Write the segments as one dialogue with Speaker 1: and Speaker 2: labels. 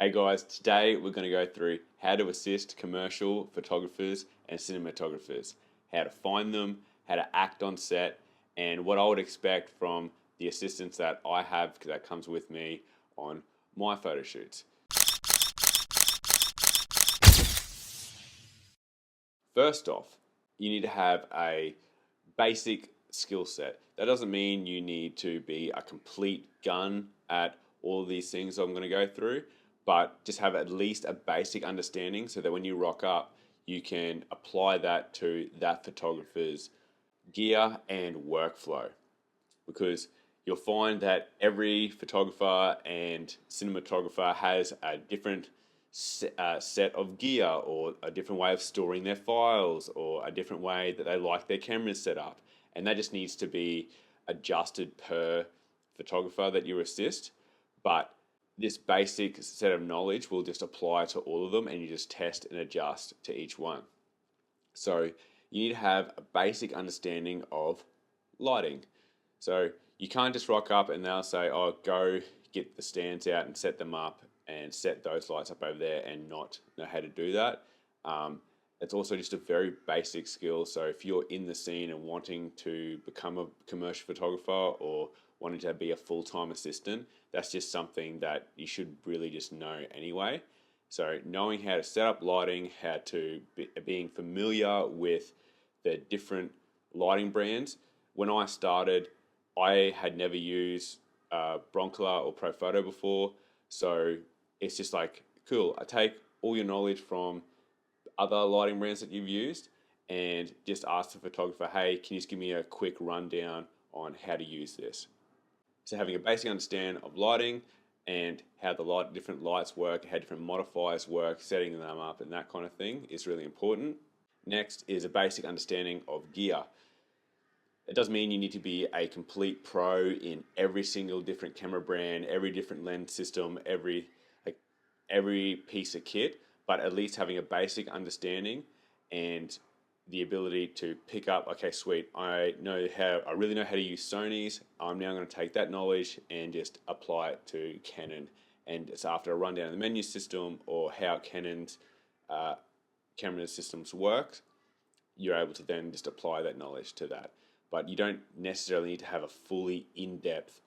Speaker 1: Hey guys, today we're going to go through how to assist commercial photographers and cinematographers, how to find them, how to act on set, and what I would expect from the assistance that I have that comes with me on my photo shoots. First off, you need to have a basic skill set. That doesn't mean you need to be a complete gun at all of these things I'm going to go through, but just have at least a basic understanding so that when you rock up, you can apply that to that photographer's gear and workflow. Because you'll find that every photographer and cinematographer has a different set of gear, or a different way of storing their files, or a different way that they like their cameras set up, and that just needs to be adjusted per photographer that you assist. But this basic set of knowledge will just apply to all of them, and you just test and adjust to each one. So you need to have a basic understanding of lighting. So you can't just rock up and they'll say, oh, go get the stands out and set them up and set those lights up over there, and not know how to do that. It's also just a very basic skill. So if you're in the scene and wanting to become a commercial photographer or wanting to be a full-time assistant, that's just something that you should really just know anyway. So knowing how to set up lighting, being familiar with the different lighting brands. When I started, I had never used Broncolor or Profoto before, so it's just like, cool, I take all your knowledge from other lighting brands that you've used and just ask the photographer, hey, can you just give me a quick rundown on how to use this? So having a basic understanding of lighting and how the different lights work, how different modifiers work, setting them up and that kind of thing is really important. Next is a basic understanding of gear. It doesn't mean you need to be a complete pro in every single different camera brand, every different lens system, every piece of kit, but at least having a basic understanding and the ability to pick up, okay, sweet, I really know how to use Sony's. I'm now going to take that knowledge and just apply it to Canon. And it's after a rundown of the menu system or how Canon's camera systems work, you're able to then just apply that knowledge to that. But you don't necessarily need to have a fully in-depth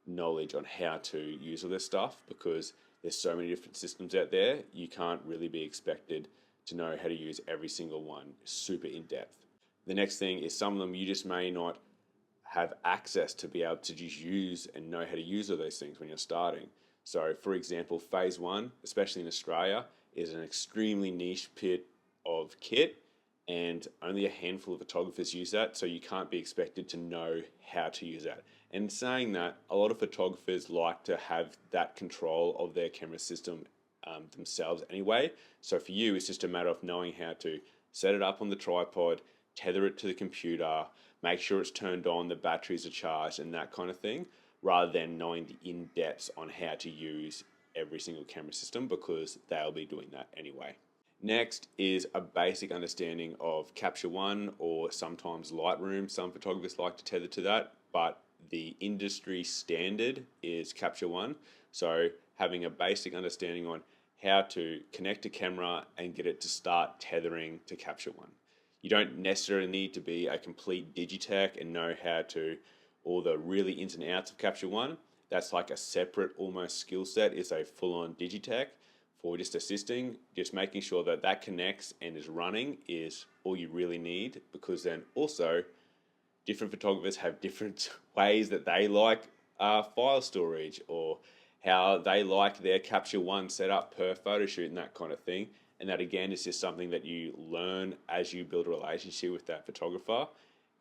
Speaker 1: knowledge on how to use all this stuff, because there's so many different systems out there. You can't really be expected to know how to use every single one super in-depth. The next thing is some of them you just may not have access to be able to just use and know how to use all those things when you're starting. So for example, phase one, especially in Australia, is an extremely niche bit of kit, and only a handful of photographers use that, so you can't be expected to know how to use that. And saying that, a lot of photographers like to have that control of their camera system themselves anyway. So for you, it's just a matter of knowing how to set it up on the tripod, tether it to the computer, make sure it's turned on, the batteries are charged, and that kind of thing, rather than knowing the in-depths on how to use every single camera system, because they'll be doing that anyway. Next is a basic understanding of Capture One, or sometimes Lightroom. Some photographers like to tether to that, but the industry standard is Capture One. So having a basic understanding on how to connect a camera and get it to start tethering to Capture One. You don't necessarily need to be a complete digitech and know how to all the really ins and outs of Capture One. That's like a separate almost skill set, is a full-on digitech. For just assisting, just making sure that that connects and is running is all you really need, because then also different photographers have different ways that they like file storage, or how they like their Capture One setup per photo shoot and that kind of thing. And that again is just something that you learn as you build a relationship with that photographer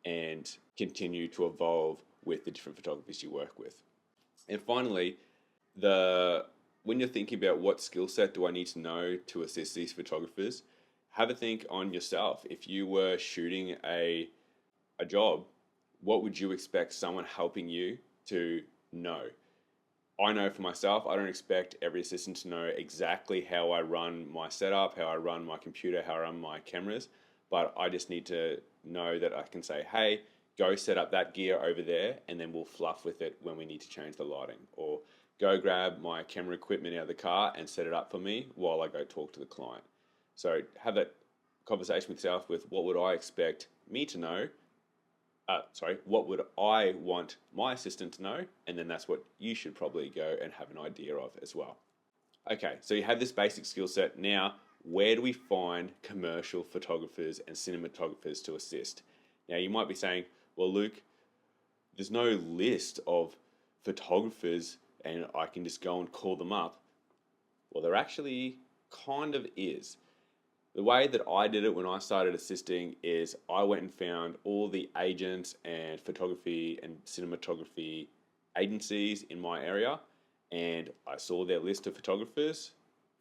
Speaker 1: and continue to evolve with the different photographers you work with. And finally, when you're thinking about what skill set do I need to know to assist these photographers, have a think on yourself. If you were shooting a job, what would you expect someone helping you to know? I know for myself, I don't expect every assistant to know exactly how I run my setup, how I run my computer, how I run my cameras, but I just need to know that I can say, hey, go set up that gear over there, and then we'll fluff with it when we need to change the lighting. Or go grab my camera equipment out of the car and set it up for me while I go talk to the client. So have that conversation with yourself with what would I expect me to know? What would I want my assistant to know? And then that's what you should probably go and have an idea of as well. Okay, so you have this basic skill set. Now, where do we find commercial photographers and cinematographers to assist? Now, you might be saying, well, Luke, there's no list of photographers and I can just go and call them up. Well, there actually kind of is. The way that I did it when I started assisting is I went and found all the agents and photography and cinematography agencies in my area, and I saw their list of photographers,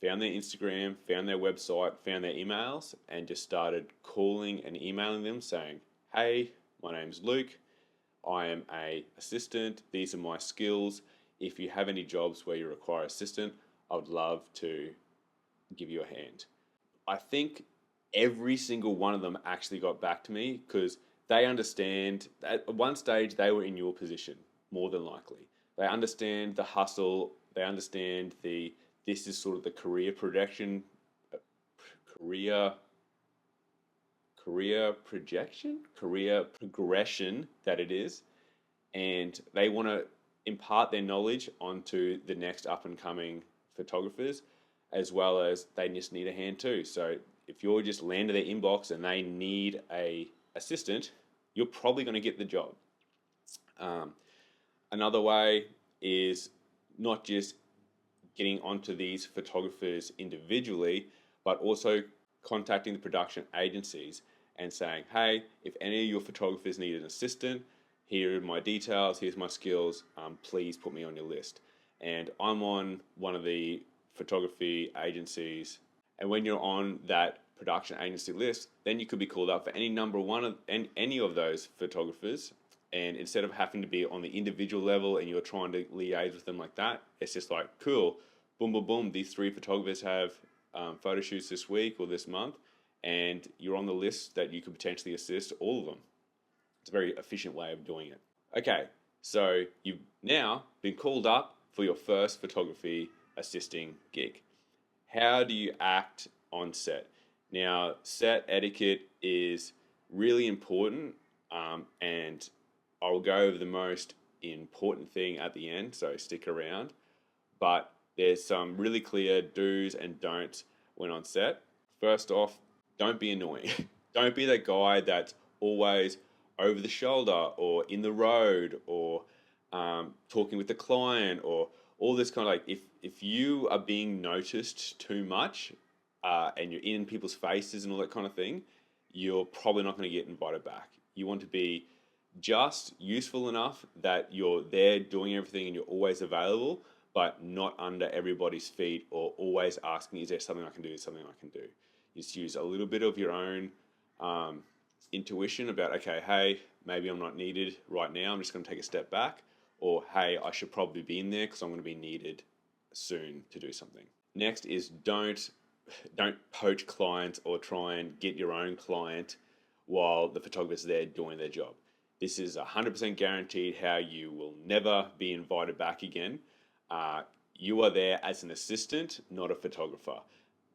Speaker 1: found their Instagram, found their website, found their emails, and just started calling and emailing them saying, hey, my name's Luke, I am an assistant, these are my skills. If you have any jobs where you require assistant, I would love to give you a hand. I think every single one of them actually got back to me because they understand, at one stage they were in your position, more than likely. They understand the hustle, they understand this is sort of the career projection, career progression that it is, and they want to impart their knowledge onto the next up and coming photographers, as well as they just need a hand too. So if you're just landing their inbox and they need a assistant, you're probably going to get the job. Another way is not just getting onto these photographers individually, but also contacting the production agencies and saying, hey, if any of your photographers need an assistant, here are my details, here's my skills, please put me on your list. And I'm on one of the photography agencies, and when you're on that production agency list, then you could be called up for any of those photographers, and instead of having to be on the individual level and you're trying to liaise with them like that, it's just like, cool, boom, boom, boom, these 3 photographers have photo shoots this week or this month, and you're on the list that you could potentially assist all of them. It's a very efficient way of doing it. Okay, so you've now been called up for your first photography assisting gig. How do you act on set? Now, set etiquette is really important, and I will go over the most important thing at the end, so stick around. But there's some really clear do's and don'ts when on set. First off, don't be annoying. Don't be that guy that's always over the shoulder or in the road or talking with the client or all this kind of like, if you are being noticed too much and you're in people's faces and all that kind of thing, you're probably not going to get invited back. You want to be just useful enough that you're there doing everything and you're always available, but not under everybody's feet or always asking, is there something I can do, something I can do. Just use a little bit of your own intuition about, okay, hey, maybe I'm not needed right now, I'm just going to take a step back, or hey, I should probably be in there because I'm going to be needed soon to do something. Next is don't poach clients or try and get your own client while the photographer's there doing their job. This is 100% guaranteed how you will never be invited back again. You are there as an assistant, not a photographer.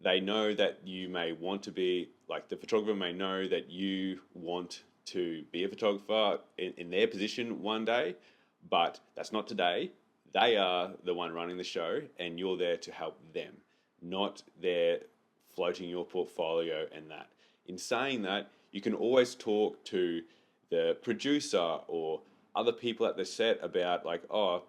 Speaker 1: They know that you may want to be, like the photographer may know that you want to be a photographer in their position one day, but that's not today. They are the one running the show and you're there to help them, not there floating your portfolio and that. In saying that, you can always talk to the producer or other people at the set about like, oh,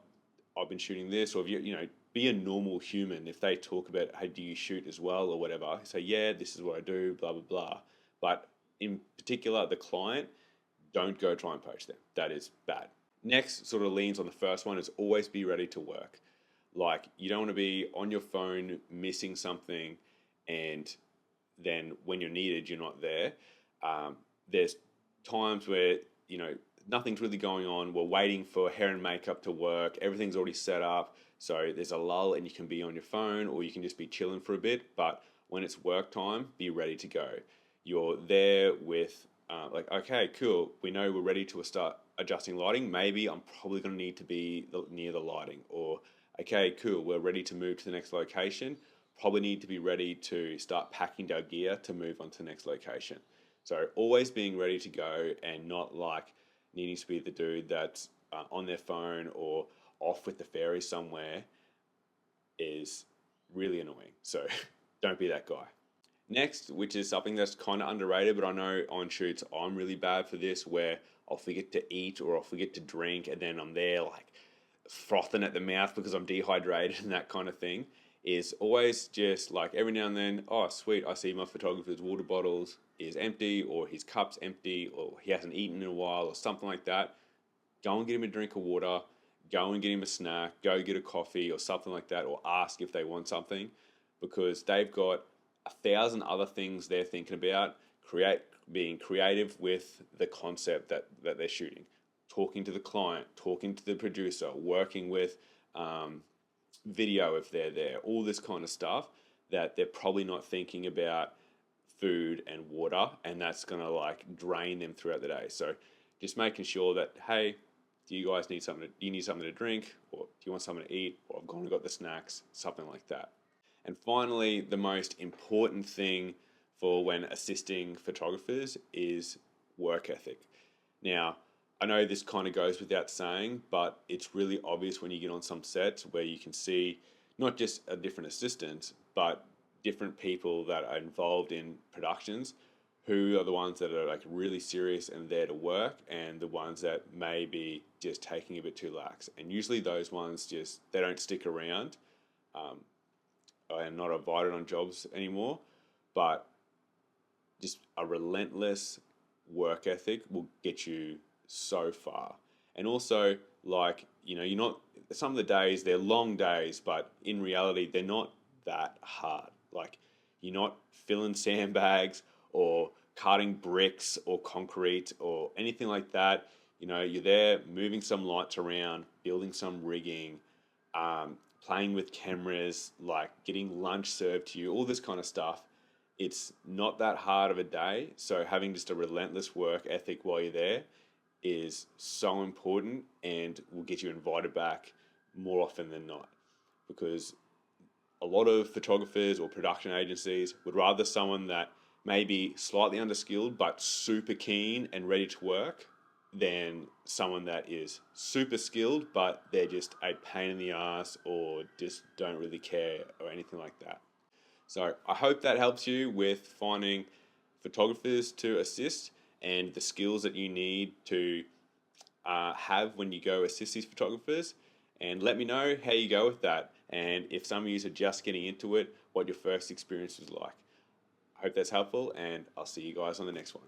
Speaker 1: I've been shooting this, or if you know, be a normal human. If they talk about, hey, do you shoot as well or whatever, say, yeah, this is what I do, blah, blah, blah. But in particular, the client, don't go try and poach them. That is bad. Next sort of leans on the first one is always be ready to work. Like, you don't want to be on your phone missing something and then when you're needed, you're not there. There's times where, you know, nothing's really going on. We're waiting for hair and makeup to work. Everything's already set up. So there's a lull and you can be on your phone or you can just be chilling for a bit. But when it's work time, be ready to go. You're there with like, okay, cool. We know we're ready to start adjusting lighting. Maybe I'm probably going to need to be near the lighting, or okay, cool, we're ready to move to the next location. Probably need to be ready to start packing our gear to move on to the next location. So always being ready to go and not like needing to be the dude that's on their phone or off with the fairy somewhere is really annoying. So don't be that guy. Next, which is something that's kind of underrated, but I know on shoots I'm really bad for this, where I'll forget to eat or I'll forget to drink, and then I'm there like frothing at the mouth because I'm dehydrated and that kind of thing. Is always just like every now and then, oh sweet, I see my photographer's water bottles is empty, or his cup's empty, or he hasn't eaten in a while, or something like that. Go and get him a drink of water, go and get him a snack, go get a coffee or something like that, or ask if they want something, because they've got 1,000 other things they're thinking about, being creative with the concept that they're shooting, talking to the client, talking to the producer, working with video if they're there, all this kind of stuff that they're probably not thinking about food and water, and that's going to like drain them throughout the day. So just making sure that, hey, do you guys need something? Do you need something to drink, or do you want something to eat, or I've gone and got the snacks, something like that. And finally, the most important thing for when assisting photographers is work ethic. Now, I know this kind of goes without saying, but it's really obvious when you get on some sets where you can see not just a different assistant, but different people that are involved in productions, who are the ones that are like really serious and there to work, and the ones that may be just taking a bit too lax. And usually those ones they don't stick around. And not invited on jobs anymore, but just a relentless work ethic will get you so far. And also, like, you're not, some of the days, they're long days, but in reality, they're not that hard. Like, you're not filling sandbags or carting bricks or concrete or anything like that. You're there moving some lights around, building some rigging, playing with cameras, like getting lunch served to you, all this kind of stuff. It's not that hard of a day. So having just a relentless work ethic while you're there is so important, and will get you invited back more often than not. Because a lot of photographers or production agencies would rather someone that may be slightly underskilled but super keen and ready to work than someone that is super skilled but they're just a pain in the ass or just don't really care or anything like that. So I hope that helps you with finding photographers to assist and the skills that you need to have when you go assist these photographers. And let me know how you go with that, and if some of you are just getting into it, what your first experience was like. I hope that's helpful, and I'll see you guys on the next one.